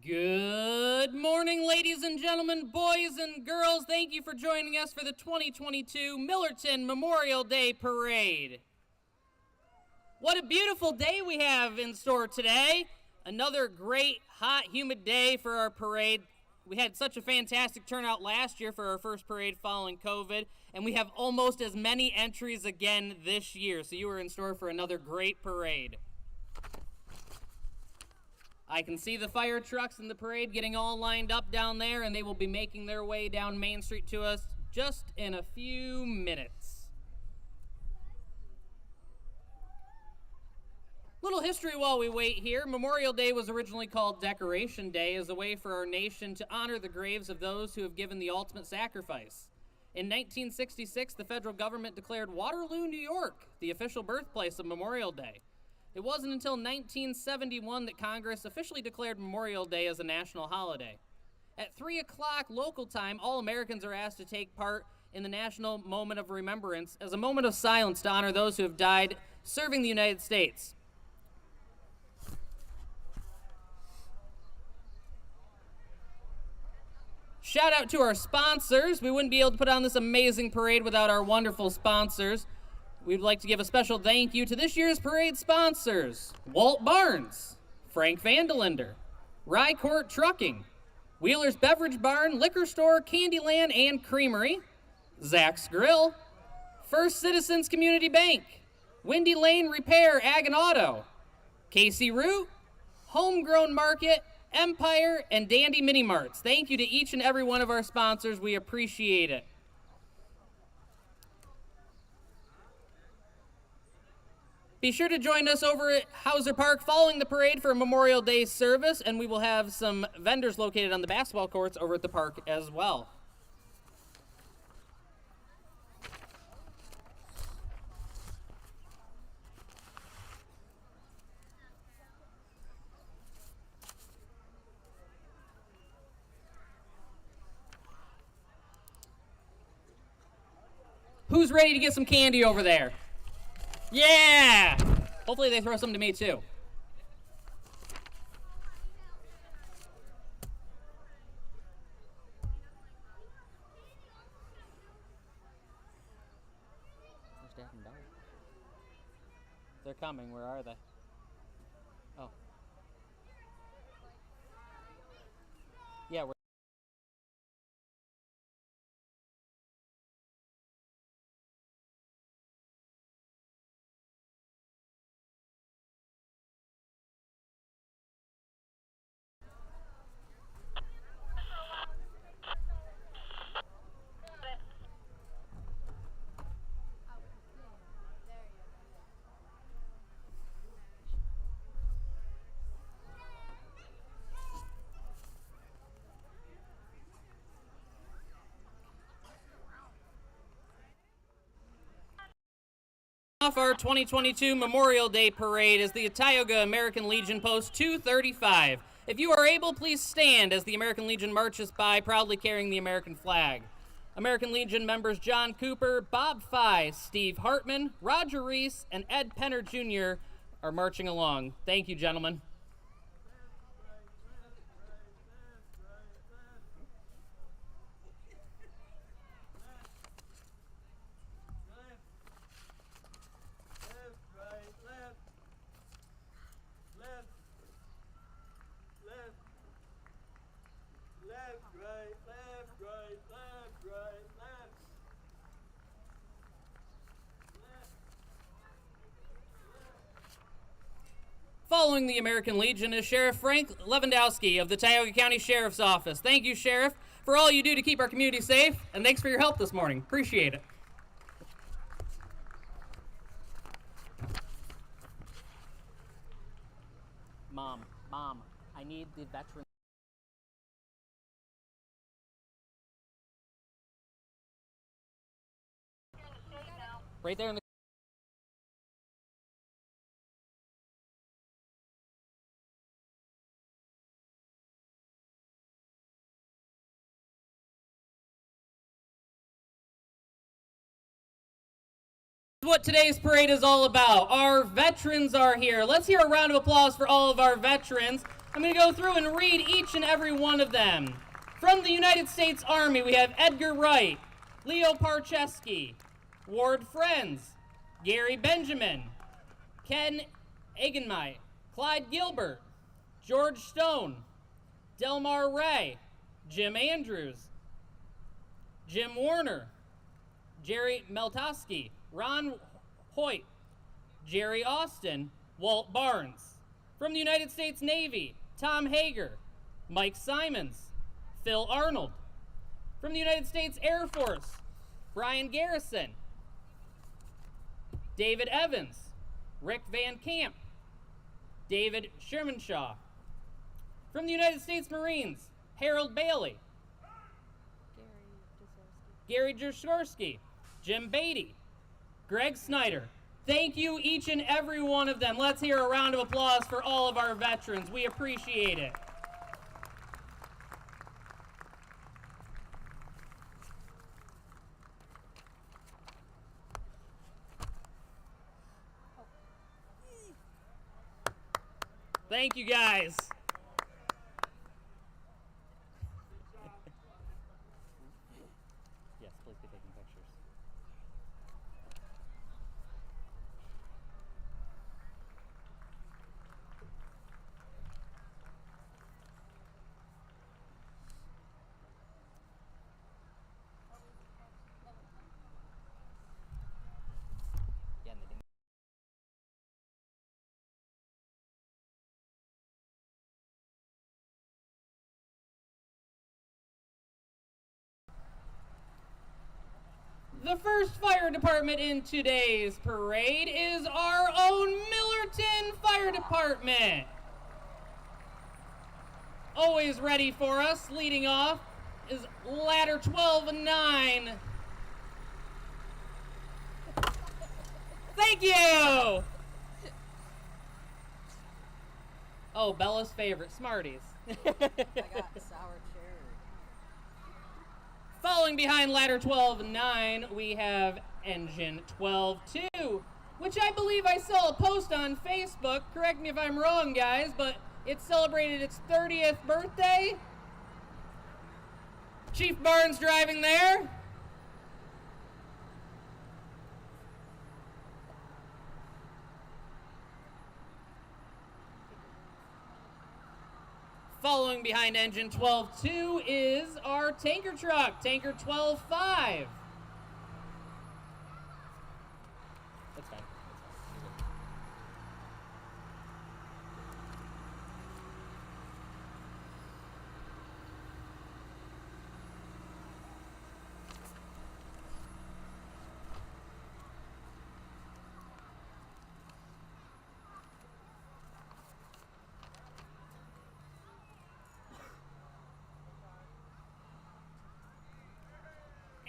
Good morning, ladies and gentlemen, boys and girls. Thank you for joining us for the 2022 Millerton Memorial Day Parade. What a beautiful day we have in store today. Another great, hot, humid day for our parade. We had such a fantastic turnout last year for our first parade following COVID, and we have almost as many entries again this year, so you are in store for another great parade. I can see the fire trucks in the parade getting all lined up down there, and they will be making their way down Main Street to us just in a few minutes. Little history while we wait here. Memorial Day was originally called Decoration Day as a way for our nation to honor the graves of those who have given the ultimate sacrifice. In 1966, the federal government declared Waterloo, New York, the official birthplace of Memorial Day. It wasn't until 1971 that Congress officially declared Memorial Day as a national holiday. At 3 o'clock local time, all Americans are asked to take part in the National Moment of Remembrance as a moment of silence to honor those who have died serving the United States. Shout out to our sponsors. We wouldn't be able to put on this amazing parade without our wonderful sponsors. We'd like to give a special thank you to this year's parade sponsors: Walt Barnes, Frank Vandelender, Rycourt Trucking, Wheeler's Beverage Barn, Liquor Store, Candyland, and Creamery, Zach's Grill, First Citizens Community Bank, Windy Lane Repair, Ag and Auto, Casey Root, Homegrown Market, Empire, and Dandy Mini Marts. Thank you to each and every one of our sponsors. We appreciate it. Be sure to join us over at Hauser Park following the parade for a Memorial Day service, and we will have some vendors located on the basketball courts over at the park as well. Who's ready to get some candy over there? Yeah! Hopefully they throw some to me too. Where's Dad and Dog? They're coming. Where are they? Oh. Yeah, we're off our 2022 Memorial Day Parade is the Tioga American Legion Post 235. If you are able, please stand as the American Legion marches by, proudly carrying the American flag. American Legion members John Cooper, Bob Fye, Steve Hartman, Roger Reese, and Ed Penner Jr. are marching along. Thank you, gentlemen. Following the American Legion is Sheriff Frank Lewandowski of the Tioga County Sheriff's Office. Thank you, Sheriff, for all you do to keep our community safe, and thanks for your help this morning. Appreciate it. Mom, I need the veteran. Right there in the what today's parade is all about. Our veterans are here. Let's hear a round of applause for all of our veterans. I'm going to go through and read each and every one of them. From the United States Army, we have Edgar Wright, Leo Parcheski, Ward Friends, Gary Benjamin, Ken Egenmite, Clyde Gilbert, George Stone, Delmar Ray, Jim Andrews, Jim Warner, Jerry Meltoski, Ron Hoyt, Jerry Austin, Walt Barnes. From the United States Navy, Tom Hager, Mike Simons, Phil Arnold. From the United States Air Force, Brian Garrison, David Evans, Rick Van Camp, David Shermanshaw. From the United States Marines, Harold Bailey, Gary Jaworski, Jim Beatty, Greg Snyder. Thank you, each and every one of them. Let's hear a round of applause for all of our veterans. We appreciate it. Thank you, guys. Yes, please be taking pictures. The first fire department in today's parade is our own Millerton Fire Department. Always ready for us, leading off is ladder 12 and 9. Thank you! Oh, Bella's favorite, Smarties. I got sour cherry. Following behind ladder 12 and 9, we have engine 12-2, which I believe I saw a post on Facebook. Correct me if I'm wrong, guys, but it celebrated its 30th birthday. Chief Barnes driving there. Following behind engine 12-2 is our tanker truck, tanker 12-5. That's fine.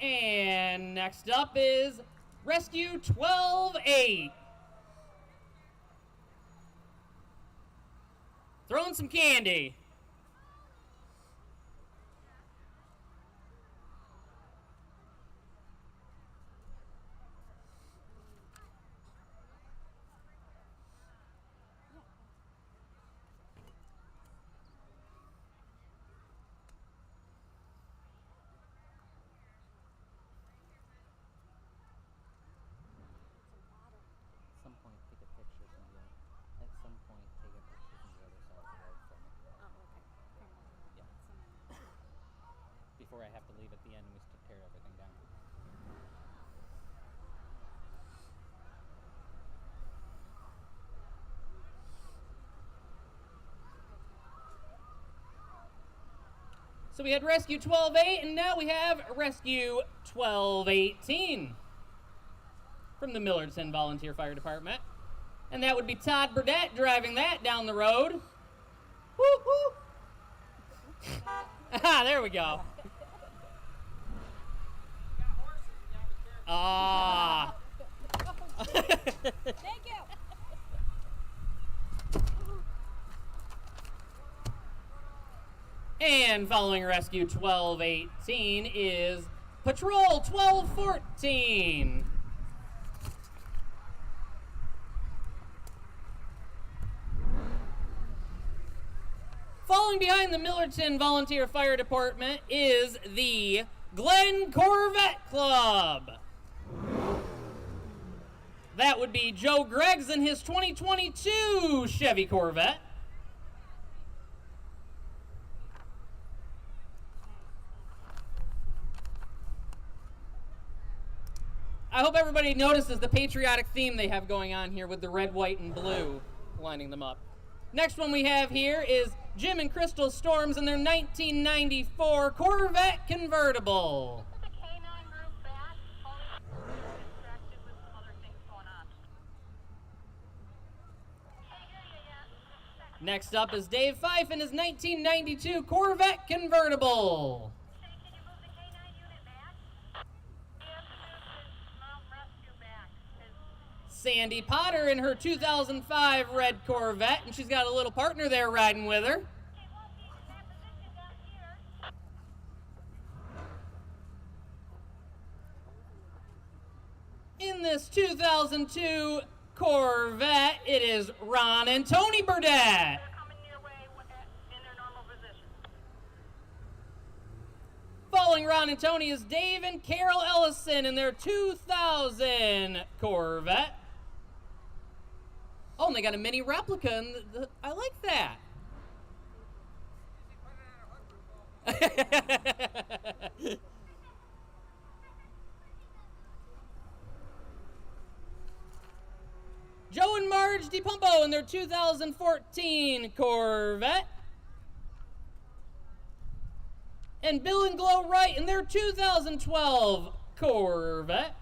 And next up is Rescue 12-8. Throwing some candy. Before I have to leave at the end and we tear everything down. So we had Rescue 12-8, and now we have Rescue 12-18 from the Millerton Volunteer Fire Department. And that would be Todd Burdette driving that down the road. Woo woo! Ah, there we go. Ah. Thank you. And following Rescue 12-18 is Patrol 12-14. Following behind the Millerton Volunteer Fire Department is the Glen Corvette Club. That would be Joe Greggs in his 2022 Chevy Corvette. I hope everybody notices the patriotic theme they have going on here with the red, white, and blue lining them up. Next one we have here is Jim and Crystal Storms in their 1994 Corvette convertible. The canine roof back, always distracted with other things going on. Can't hear you yet. Next up is Dave Fife in his 1992 Corvette convertible. Say, can you move the canine unit back? He has to move his mount rescue back. Sandy Potter in her 2005 red Corvette, and she's got a little partner there riding with her. He won't be in that position down here. In this 2002 Corvette, it is Ron and Tony Burdett. They're coming your way in their normal position. Following Ron and Tony is Dave and Carol Ellison in their 2000 Corvette. Oh, and they got a mini replica, and I like that. Joe and Marge DePumpo in their 2014 Corvette. And Bill and Glow Wright in their 2012 Corvette.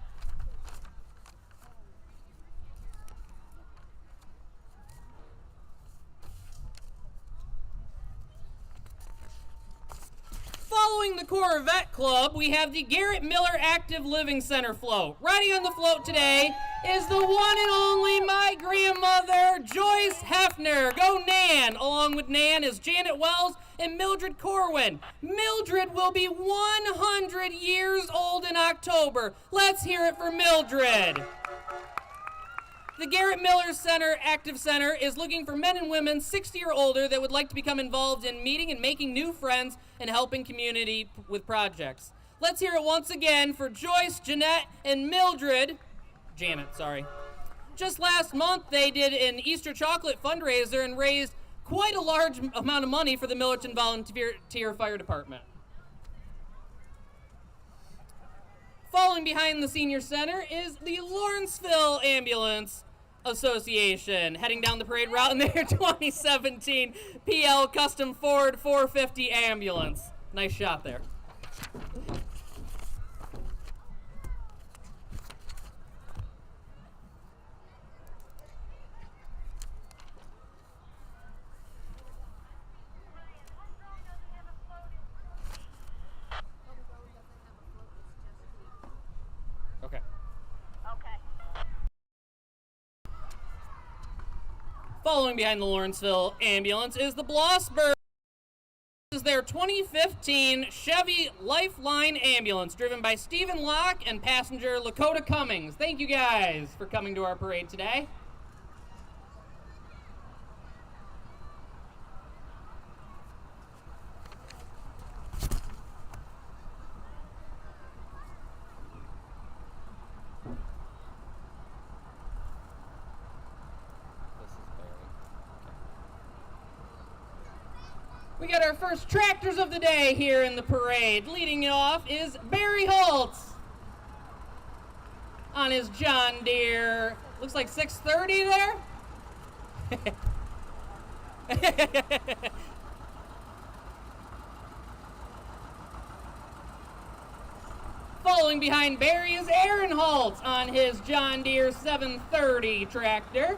Following the Corvette Club, we have the Garrett Miller Active Living Center float. Riding on the float today is the one and only my grandmother, Joyce Hefner. Go Nan! Along with Nan is Janet Wells and Mildred Corwin. Mildred will be 100 years old in October. Let's hear it for Mildred. The Garrett Miller Center Active Center is looking for men and women 60 or older that would like to become involved in meeting and making new friends and helping community with projects. Let's hear it once again for Joyce, Jeanette, and Mildred. Janet, sorry. Just last month, they did an Easter chocolate fundraiser and raised quite a large amount of money for the Millerton Volunteer Fire Department. Following behind the Senior Center is the Lawrenceville Ambulance Association, heading down the parade route in their 2017 PL Custom Ford 450 ambulance. Nice shot there. Okay. Following behind the Lawrenceville Ambulance is the Blasberg. This is their 2015 Chevy Lifeline Ambulance, driven by Stephen Locke and passenger Lakota Cummings. Thank you guys for coming to our parade today. We got our first tractors of the day here in the parade. Leading it off is Barry Holtz on his John Deere, looks like 630 there. Following behind Barry is Aaron Holtz on his John Deere 730 tractor.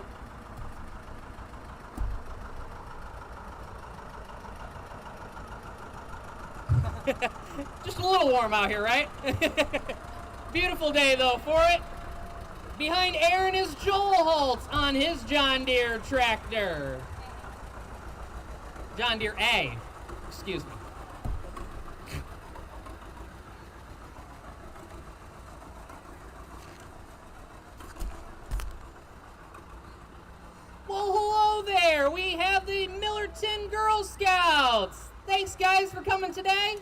Just a little warm out here, right? Beautiful day, though, for it. Behind Aaron is Joel Holtz on his John Deere tractor. John Deere A, excuse me. Well, hello there. We have the Millerton Millerton Girl Scouts. Thanks, guys, for coming today.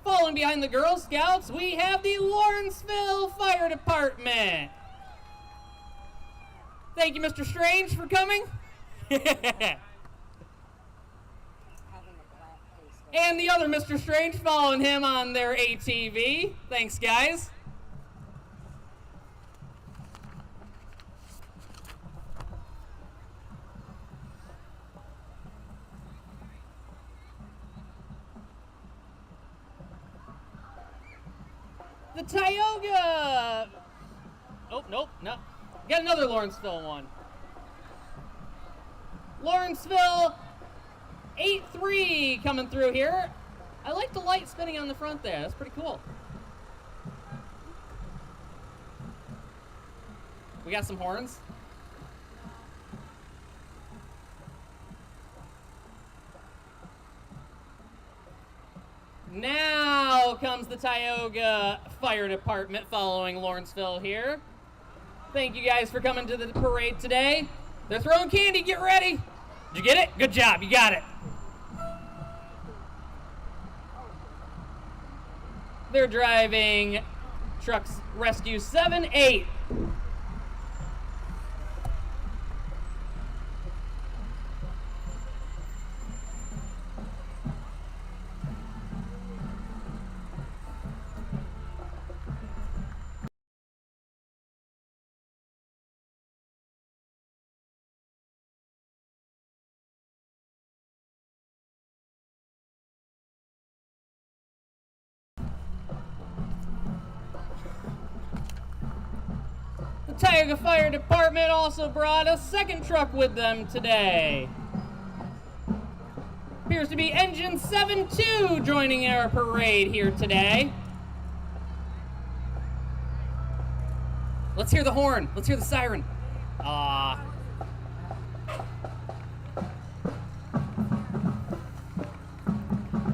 Following behind the Girl Scouts, we have the Lawrenceville Fire Department. Thank you, Mr. Strange, for coming. And the other Mr. Strange following him on their ATV. Thanks, guys. The Tioga. Oh, nope, no. Got another Lawrenceville one. Lawrenceville 8-3 coming through here. I like the light spinning on the front there. That's pretty cool. We got some horns. Now comes the Tioga Fire Department following Lawrenceville here. Thank you guys for coming to the parade today. They're throwing candy. Get ready. Did you get it? Good job. You got it. They're driving trucks Rescue 7-8. The Tioga Fire Department also brought a second truck with them today. Appears to be Engine 7-2 joining our parade here today. Let's hear the horn. Let's hear the siren.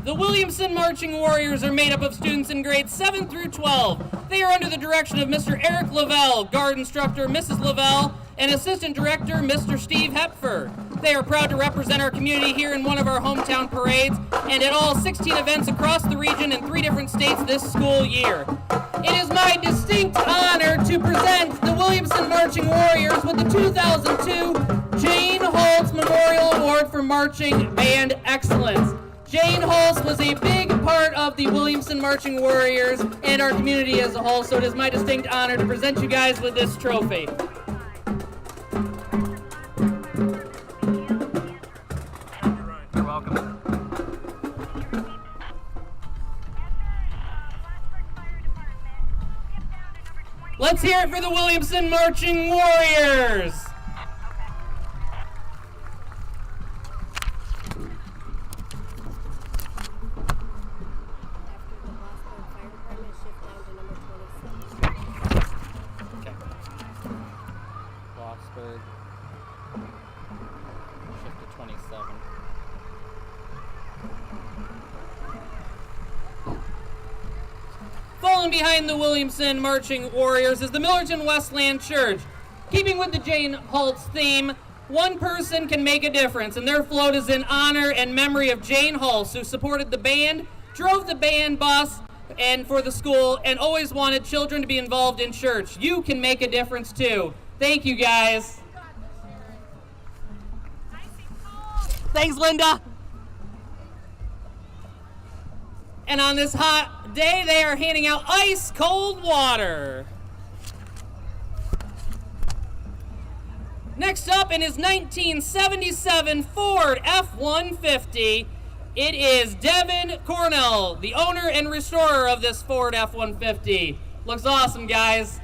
The Williamson Marching Warriors are made up of students in grades 7 through 12. They are under the direction of Mr. Eric Lavelle, guard instructor Mrs. Lavelle, and assistant director Mr. Steve Hepfer. They are proud to represent our community here in one of our hometown parades and at all 16 events across the region in 3 different states this school year. It is my distinct honor to present the Williamson Marching Warriors with the 2002 Jane Holtz Memorial Award for Marching Band Excellence. Jane Holtz was a big part of the Williamson Marching Warriors and our community as a whole, so it is my distinct honor to present you guys with this trophy. You're welcome. Let's hear it for the Williamson Marching Warriors. Blasberg, shift to 27. Falling behind the Williamson Marching Warriors is the Millerton Westland Church. Keeping with the Jane Holtz theme, one person can make a difference, and their float is in honor and memory of Jane Holtz, who supported the band, drove the band bus, and for the school, and always wanted children to be involved in church. You can make a difference too. Thank you, guys. Thanks, Linda. And on this hot day, they are handing out ice cold water. Next up in his 1977 Ford F-150, it is Devin Cornell, the owner and restorer of this Ford F-150. Looks awesome, guys.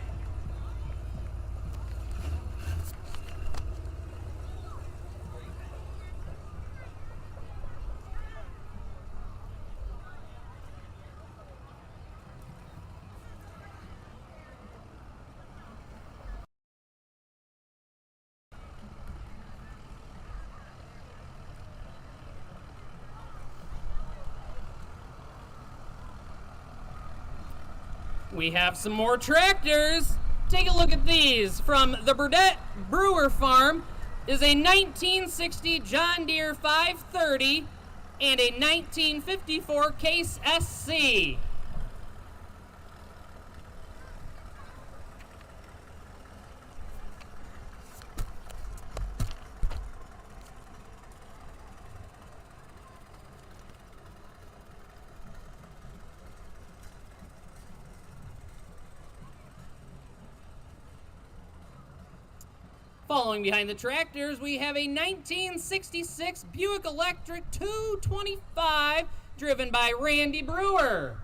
We have some more tractors. Take a look at these. From the Burdett Brewer Farm is a 1960 John Deere 530 and a 1954 Case SC. Following behind the tractors, we have a 1966 Buick Electric 225 driven by Randy Brewer.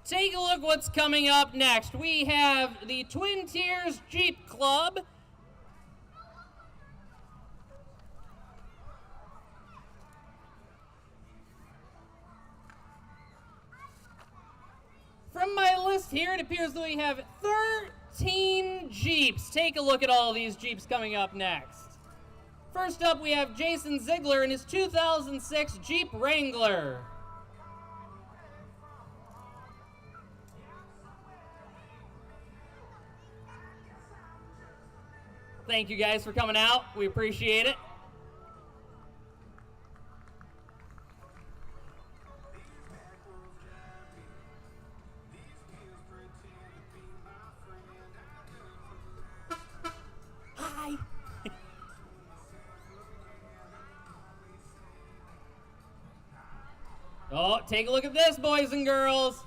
Take a look what's coming up next. We have the Twin Tiers Jeep Club. From my list here, it appears that we have 13 Jeeps. Take a look at all these Jeeps coming up next. First up, we have Jason Ziegler in his 2006 Jeep Wrangler. Thank you guys for coming out. We appreciate it. Hi. Oh, take a look at this, boys and girls.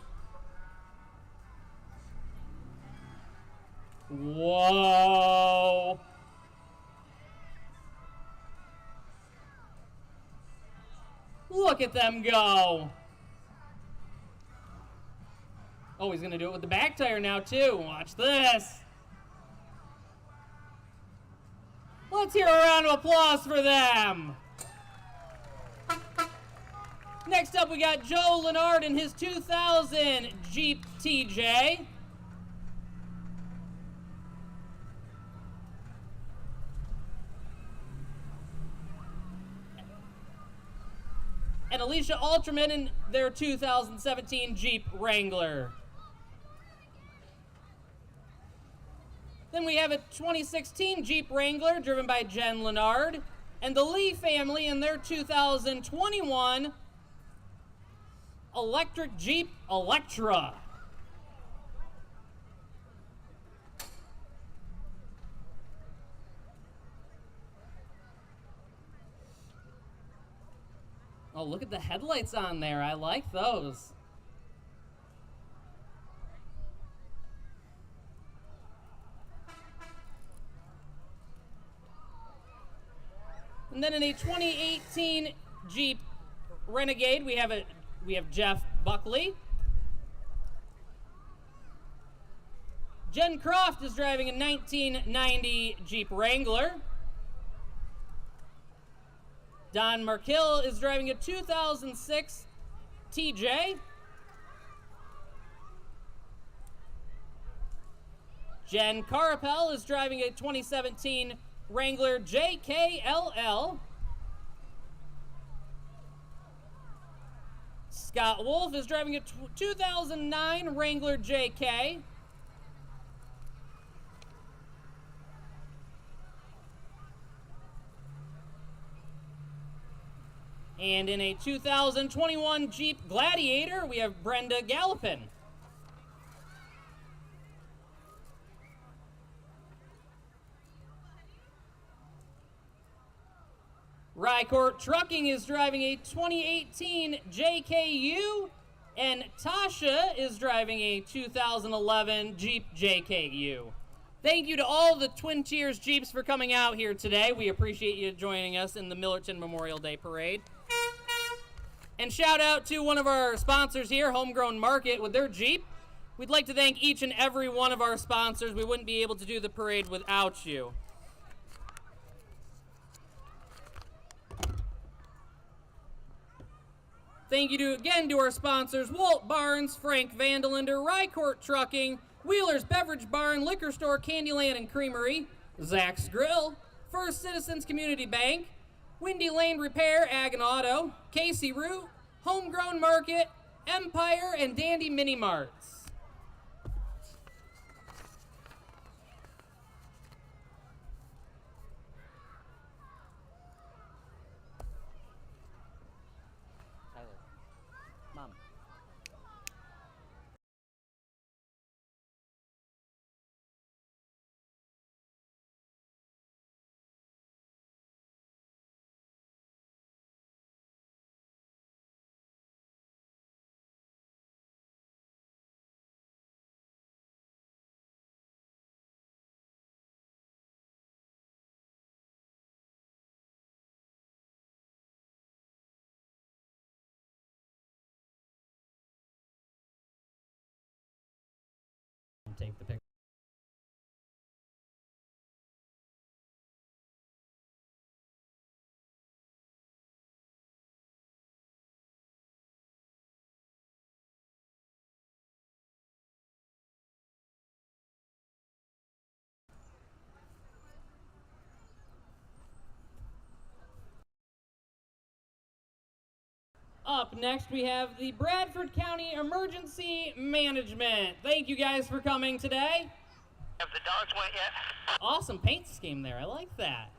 Whoa. Look at them go. Oh, he's going to do it with the back tire now, too. Watch this. Let's hear a round of applause for them. Next up, we got Joe Lennard in his 2000 Jeep TJ. And Alicia Alterman in their 2017 Jeep Wrangler. Then we have a 2016 Jeep Wrangler driven by Jen Lennard, and the Lee family in their 2021 electric Jeep Electra. Oh, look at the headlights on there. I like those. And then in a 2018 Jeep Renegade, we have Jeff Buckley. Jen Croft is driving a 1990 Jeep Wrangler. Don Markill is driving a 2006 TJ. Jen Carapel is driving a 2017 Wrangler JKLL. Scott Wolf is driving a 2009 Wrangler JK. And in a 2021 Jeep Gladiator, we have Brenda Gallopin. Rycourt Trucking is driving a 2018 JKU, and Tasha is driving a 2011 Jeep JKU. Thank you to all the Twin Tiers Jeeps for coming out here today. We appreciate you joining us in the Millerton Memorial Day Parade. And shout out to one of our sponsors here, Homegrown Market, with their Jeep. We'd like to thank each and every one of our sponsors. We wouldn't be able to do the parade without you. Thank you again to our sponsors, Walt Barnes, Frank Vandelander, Rycourt Trucking, Wheeler's Beverage Barn, Liquor Store, Candyland and Creamery, Zach's Grill, First Citizens Community Bank, Windy Lane Repair, Ag and Auto, Casey Root, Homegrown Market, Empire, and Dandy Mini Marts. Tyler. Mom. Take the picture. Up next, we have the Bradford County Emergency Management. Thank you guys for coming today. Have the dogs went yet? Awesome paint scheme there. I like that.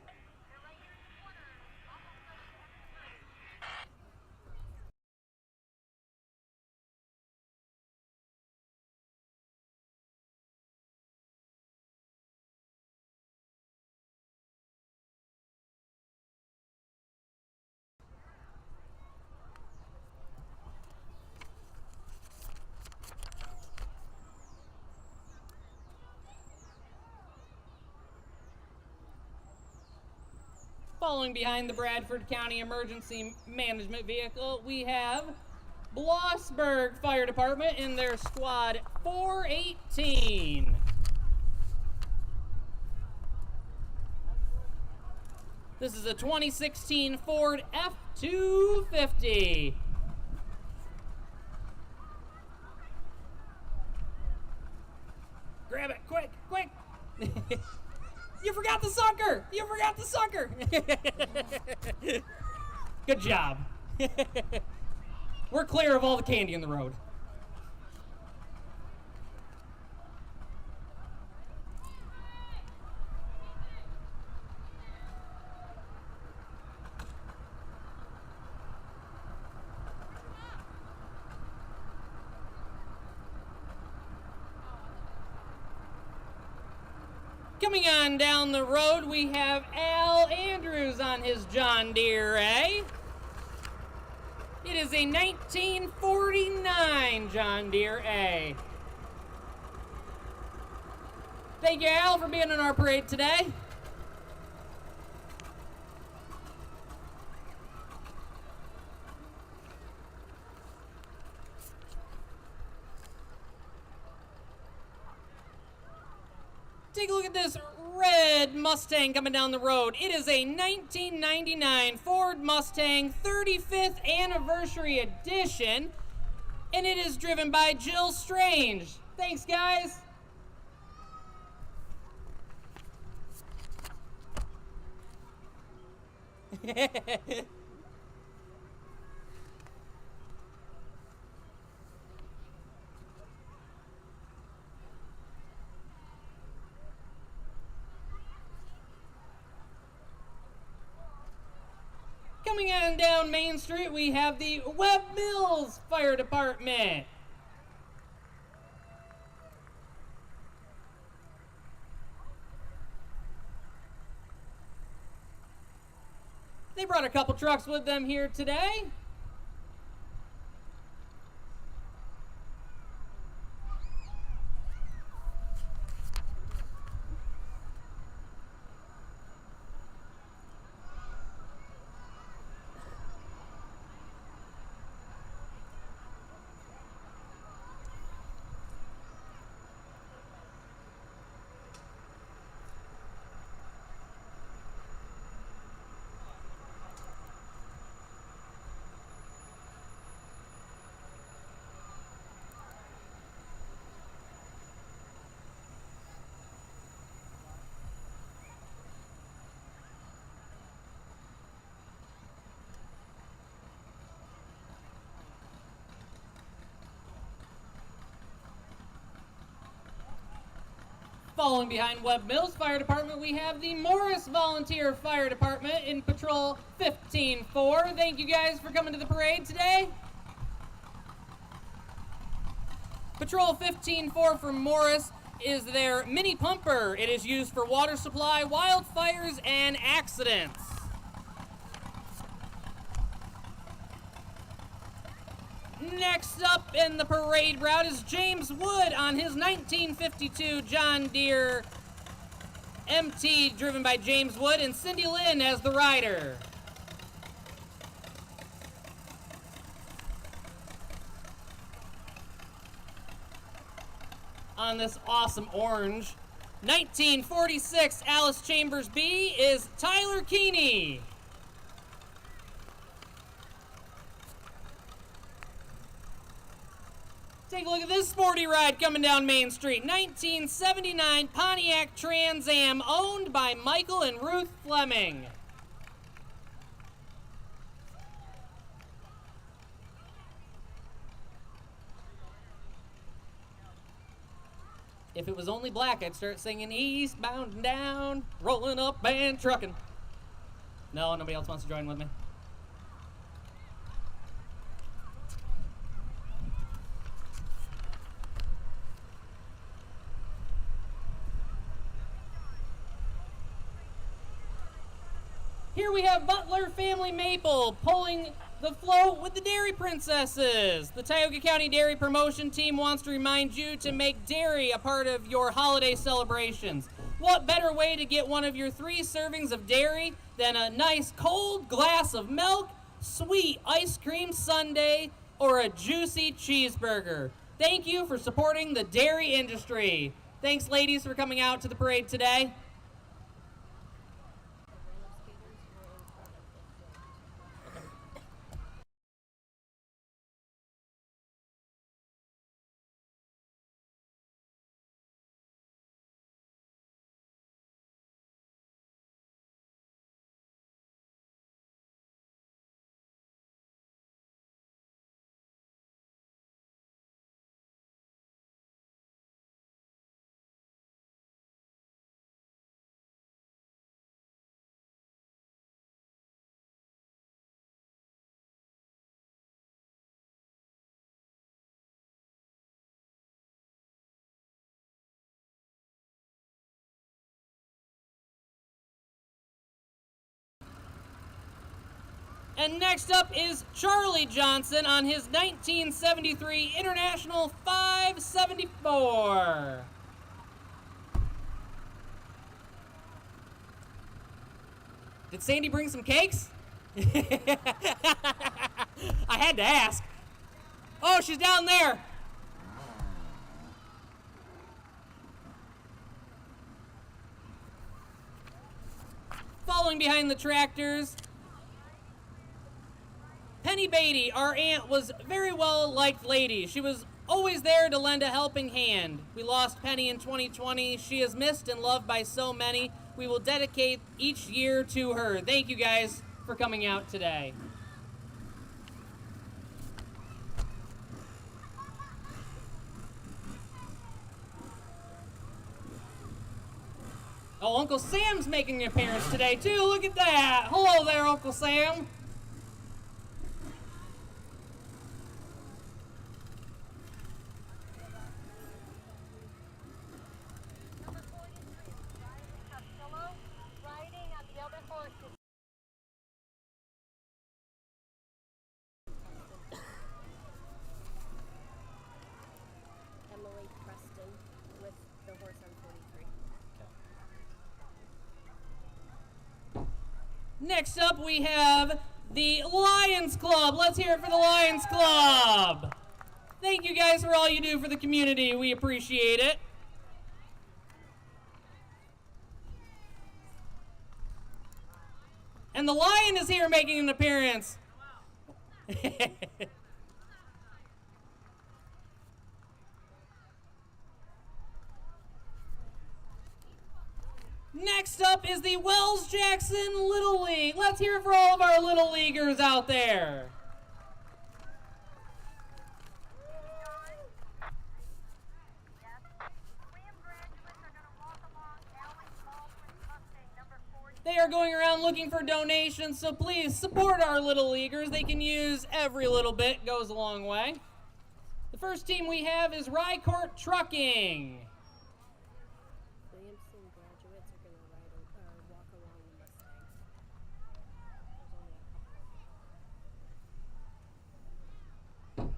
Following behind the Bradford County Emergency Management Vehicle, we have Blasberg Fire Department in their Squad 418. This is a 2016 Ford F-250. Grab it, quick, quick. You forgot the sucker! You forgot the sucker! Good job. We're clear of all the candy in the road. Coming on down the road, we have Al Andrews on his John Deere A. It is a 1949 John Deere A. Thank you, Al, for being on our parade today. Take a look at this red Mustang coming down the road. It is a 1999 Ford Mustang 35th Anniversary Edition, and it is driven by Jill Strange. Thanks, guys. Coming on down Main Street, we have the Webb Mills Fire Department. They brought a couple trucks with them here today. Following behind Webb Mills Fire Department, we have the Morris Volunteer Fire Department in Patrol 15-4. Thank you guys for coming to the parade today. Patrol 15-4 from Morris is their mini pumper. It is used for water supply, wildfires, and accidents. Next up in the parade route is James Wood on his 1952 John Deere MT, driven by James Wood, and Cindy Lynn as the rider. On this awesome orange 1946 Alice Chambers B is Tyler Keeney. Take a look at this sporty ride coming down Main Street. 1979 Pontiac Trans Am, owned by Michael and Ruth Fleming. If it was only black, I'd start singing eastbound and down, rolling up and trucking. No, nobody else wants to join with me. Here we have Butler Family Maple pulling the float with the Dairy Princesses. The Tioga County Dairy Promotion Team wants to remind you to make dairy a part of your holiday celebrations. What better way to get one of your 3 servings of dairy than a nice cold glass of milk, sweet ice cream sundae, or a juicy cheeseburger? Thank you for supporting the dairy industry. Thanks, ladies, for coming out to the parade today. And next up is Charlie Johnson on his 1973 International 574. Did Sandy bring some cakes? I had to ask. Oh, she's down there. Following behind the tractors, Penny Beatty, our aunt, was a very well-liked lady. She was always there to lend a helping hand. We lost Penny in 2020. She is missed and loved by so many. We will dedicate each year to her. Thank you guys for coming out today. Oh, Uncle Sam's making an appearance today, too. Look at that. Hello there, Uncle Sam. Next up, we have the Lions Club. Let's hear it for the Lions Club. Thank you guys for all you do for the community. We appreciate it. And the Lion is here making an appearance. Next up is the Wells Jackson Little League. Let's hear it for all of our Little Leaguers out there. Yes. William graduates are going to walk They are going around looking for donations, so please support our Little Leaguers. They can use every little bit, goes a long way. The first team we have is Rycourt Trucking. Williamson graduates are going to walk along the Mustang. There's only a couple.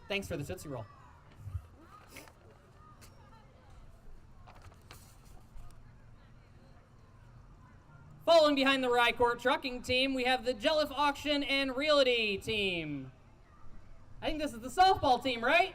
Thanks for the Tootsie Roll. Following behind the Rycourt Trucking team, we have the Jelliff Auction and Realty team. I think this is the softball team, right?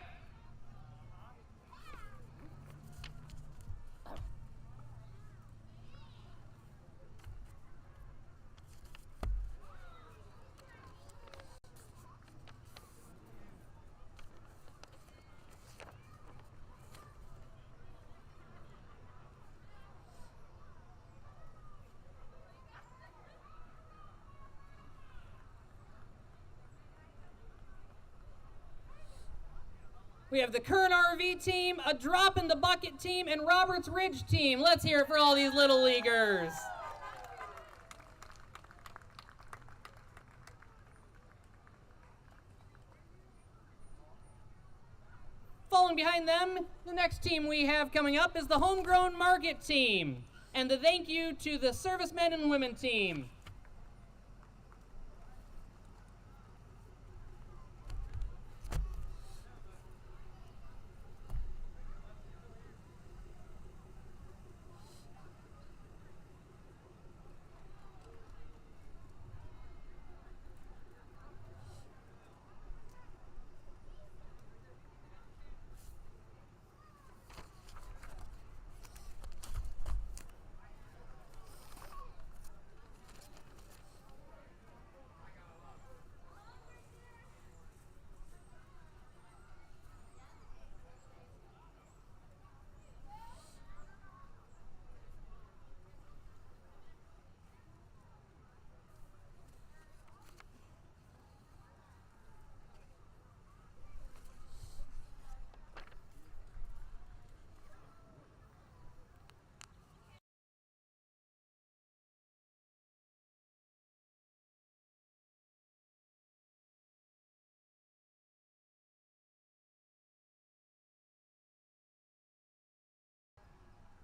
We have the Kern RV team, a Drop in the Bucket team, and Roberts Ridge team. Let's hear it for all these Little Leaguers. Following behind them, the next team we have coming up is the Homegrown Market team. And the thank you to the Servicemen and Women team.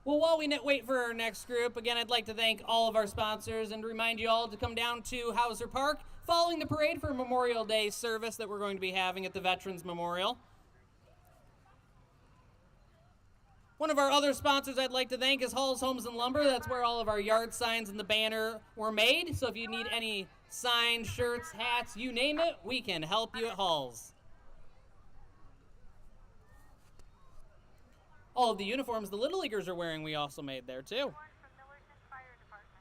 Well, while we wait for our next group, again, I'd like to thank all of our sponsors and remind you all to come down to Hauser Park following the parade for Memorial Day service that we're going to be having at the Veterans Memorial. One of our other sponsors I'd like to thank is Hall's Homes and Lumber. That's where all of our yard signs and the banner were made. So if you need any signs, shirts, hats, you name it, we can help you at Hall's. All of the uniforms the Little Leaguers are wearing, we also made there, too. One from Millerton Fire Department.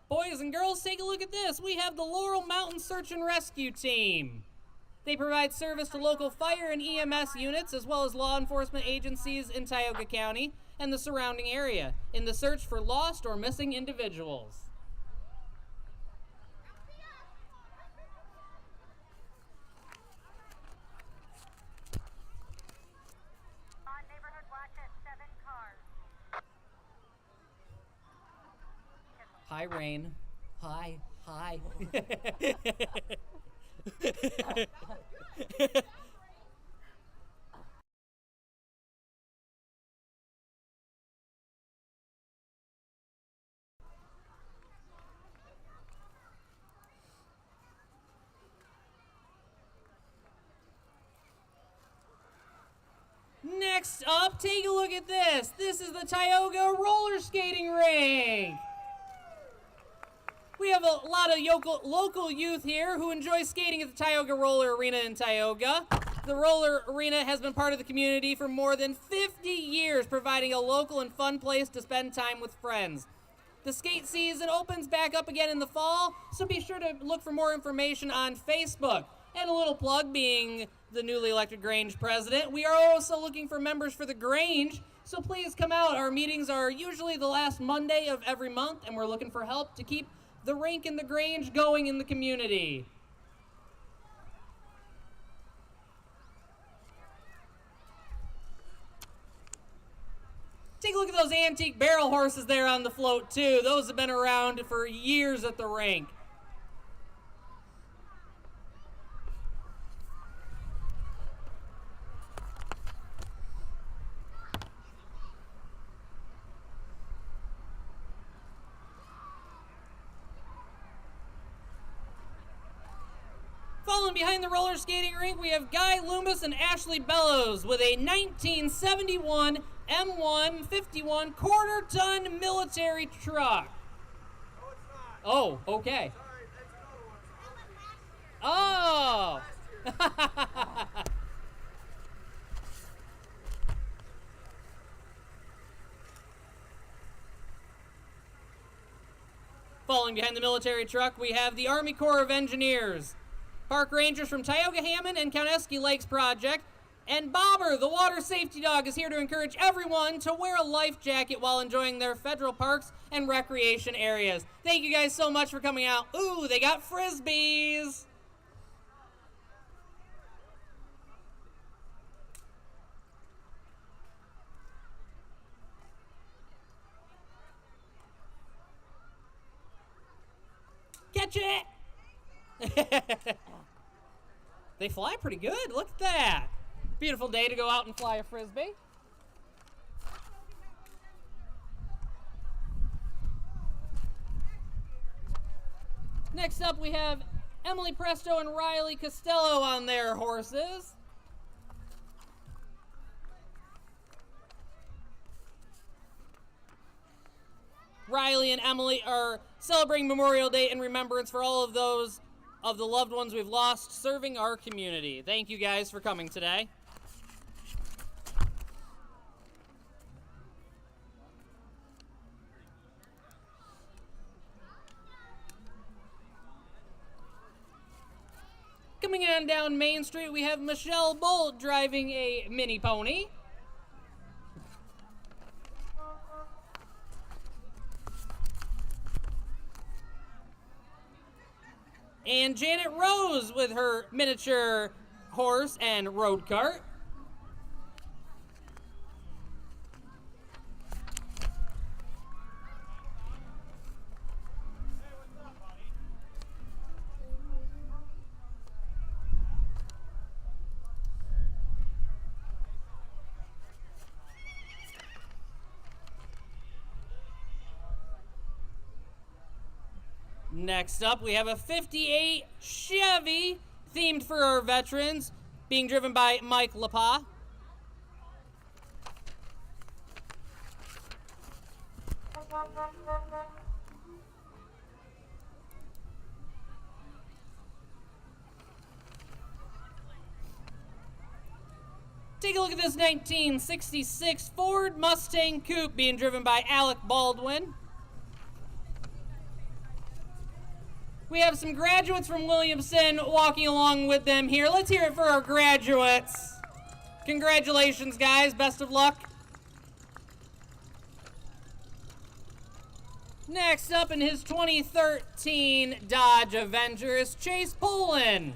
Boys and girls, take a look at this. We have the Laurel Mountain Search and Rescue Team. They provide service to local fire and EMS units, as well as law enforcement agencies in Tioga County and the surrounding area in the search for lost or missing individuals. On neighborhood watch at 7 cars. Hi, Rain. Hi, hi. Next up, take a look at this. This is the Tioga roller skating rink. We have a lot of local youth here who enjoy skating at the Tioga Roller Arena in Tioga. The roller arena has been part of the community for more than 50 years, providing a local and fun place to spend time with friends. The skate season opens back up again in the fall, so be sure to look for more information on Facebook. And a little plug, being the newly elected Grange president. We are also looking for members for the Grange, so please come out. Our meetings are usually the last Monday of every month, and we're looking for help to keep the Rink and the Grange going in the community. Take a look at those antique barrel horses there on the float, too. Those have been around for years at the Rink. Following behind the roller skating rink, we have Guy Loomis and Ashley Bellows with a 1971 M1 51 quarter-ton military truck. No, it's not. Oh, okay. Sorry, that's another one. Oh! Following behind the military truck, we have the Army Corps of Engineers, park rangers from Tioga, Hammond, and Kauneski Lakes Project, and Bobber, the water safety dog, is here to encourage everyone to wear a life jacket while enjoying their federal parks and recreation areas. Thank you guys so much for coming out. Ooh, they got Frisbees! Catch it! They fly pretty good. Look at that. Beautiful day to go out and fly a Frisbee. Next up, we have Emily Presto and Riley Costello on their horses. Riley and Emily are celebrating Memorial Day in remembrance for all of those of the loved ones we've lost serving our community. Thank you guys for coming today. Coming on down Main Street, we have Michelle Bolt driving a mini pony. And Janet Rose with her miniature horse and road cart. Next up, we have a 58 Chevy themed for our veterans, being driven by Mike LaPa. Take a look at this 1966 Ford Mustang Coupe being driven by Alec Baldwin. We have some graduates from Williamson walking along with them here. Let's hear it for our graduates. Congratulations, guys. Best of luck. Next up in his 2013 Dodge Avenger is Chase Poland.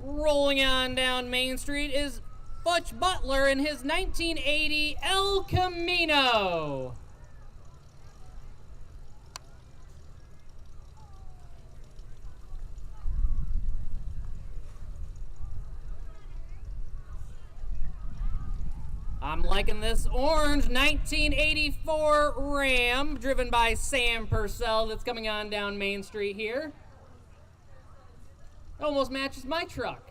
Rolling on down Main Street is Butch Butler in his 1980 El Camino. I'm liking this orange 1984 Ram driven by Sam Purcell that's coming on down Main Street here. Almost matches my truck.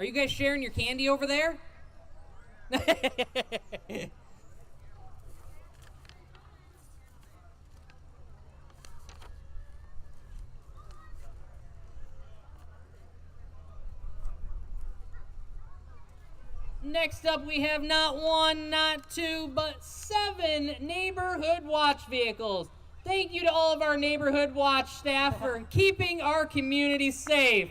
Are you guys sharing your candy over there? Next up, we have not one, not two, but 7 neighborhood watch vehicles. Thank you to all of our neighborhood watch staff for keeping our community safe.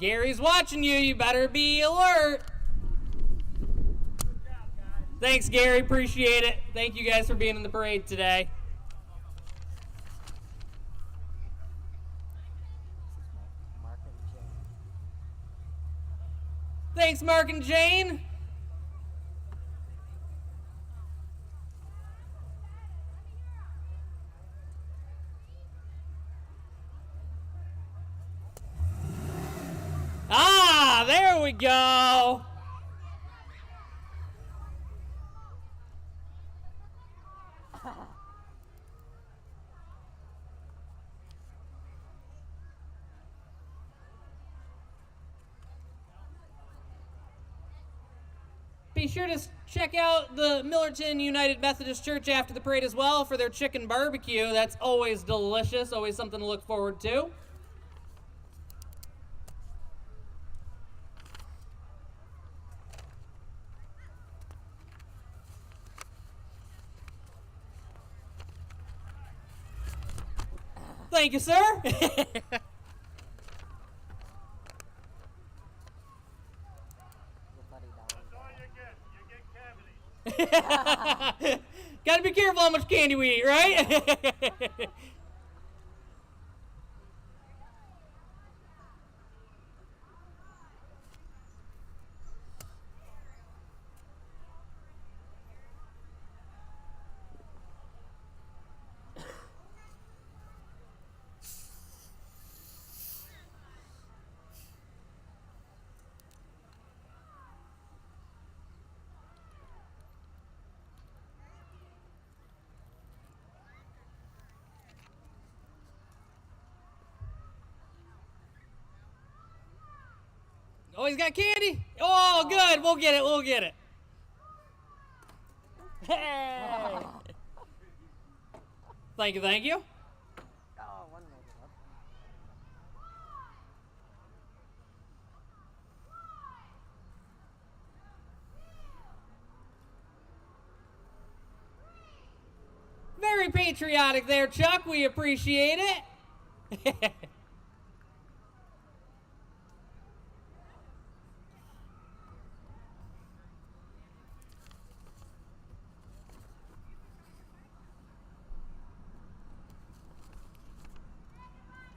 Gary's watching you. You better be alert. Good job, guys. Thanks, Gary. Appreciate it. Thank you guys for being in the parade today. Mark and Jane. Thanks, Mark and Jane. Ah, there we go. Be sure to check out the Millerton United Methodist Church after the parade as well for their chicken barbecue. That's always delicious, always something to look forward to. Thank you, sir. Your buddy down. That's all you get. You get cavities. Gotta be careful how much candy we eat, right? Oh, he's got candy? Oh, good. We'll get it. We'll get it. Hey. Thank you. Thank you. Oh, one made it up. Very patriotic there, Chuck. We appreciate it.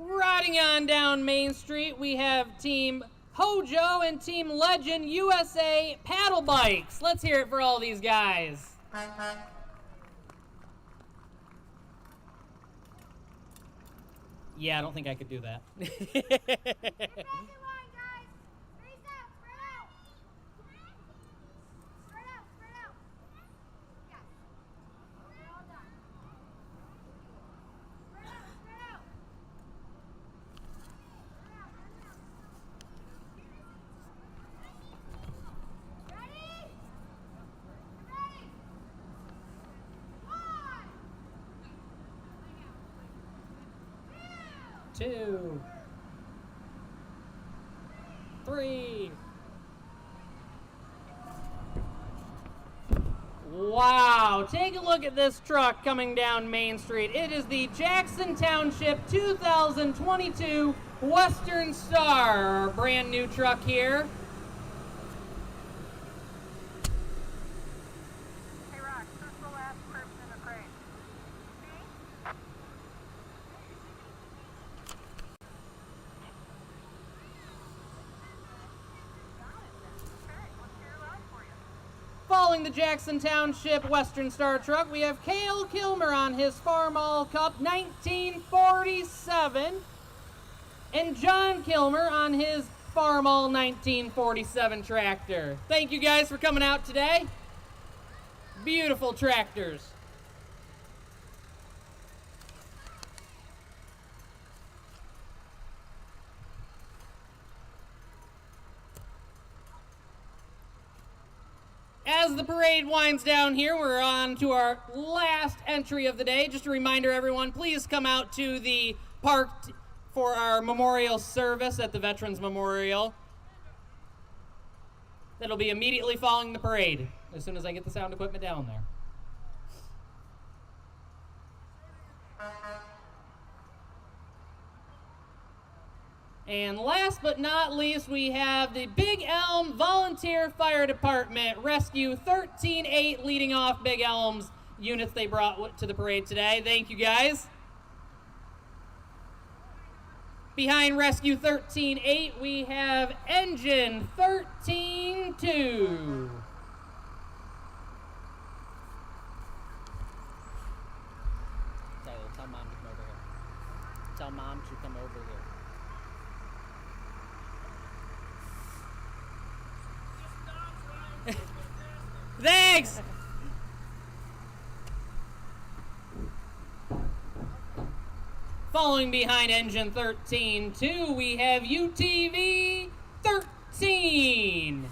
Riding on down Main Street, we have Team Hojo and Team Legend USA paddle bikes. Let's hear it for all these guys. Yeah, I don't think I could do that. Two, 3. Wow, take a look at this truck coming down Main Street. It is the Jackson Township 2022 Western Star, our brand new truck here. Hey, Rock, who's the last person in the parade? Me? Okay, let's hear it loud for you. Following the Jackson Township Western Star truck, we have Cale Kilmer on his Farmall Cup 1947 and John Kilmer on his Farmall 1947 tractor. Thank you guys for coming out today. Beautiful tractors. As the parade winds down here, we're on to our last entry of the day. Just a reminder, everyone, please come out to the park for our memorial service at the Veterans Memorial. That'll be immediately following the parade, as soon as I get the sound equipment down there. And last but not least, we have the Big Elm Volunteer Fire Department Rescue 13-8 leading off Big Elm's units they brought to the parade today. Thank you, guys. Behind Rescue 13-8, we have Engine 13-2. Tell Mom to come over here. Tell Mom to come over here. Thanks! Following behind Engine 13-2, we have UTV 13.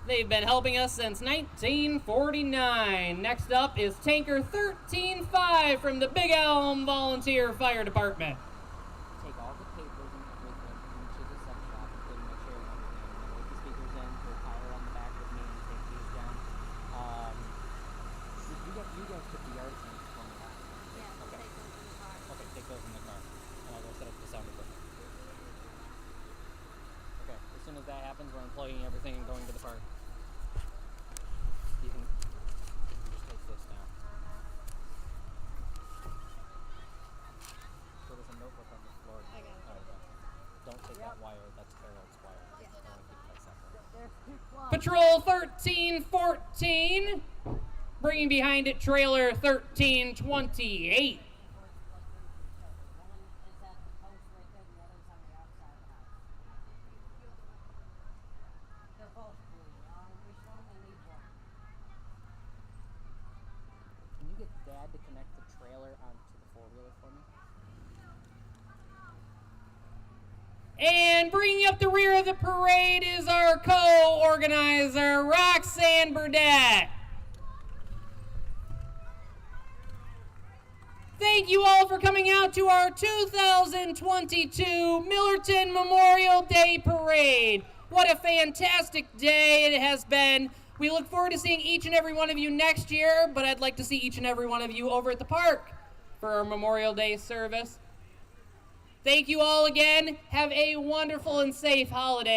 They've been helping us since 1949. Next up is Tanker 13-5 from the Big Elm Volunteer Fire Department. Take all the papers and everything into the sub shop, put in my chair and everything, and then take the speakers in, put a tire on the back with me, and take these down. You guys put the yard signs on the back. Yeah, Okay. take those in the car. Okay, take those in the car. And I'll go set up the sound equipment. Okay, as soon as that happens, we're unplugging everything and going to the park. You can just take this now. So there's a notebook on the floor. I got it. Oh, okay. Don't take that wire. That's Harold's wire. Yeah. I want to keep that separate. Patrol 13-14. Bringing behind it Trailer 13-28. Can you get Dad to connect the trailer onto the four-wheeler for me? And bringing up the rear of the parade is our co-organizer, Roxanne Burdette. Thank you all for coming out to our 2022 Millerton Memorial Day Parade. What a fantastic day it has been. We look forward to seeing each and every one of you next year, but I'd like to see each and every one of you over at the park for our Memorial Day service. Thank you all again. Have a wonderful and safe holiday.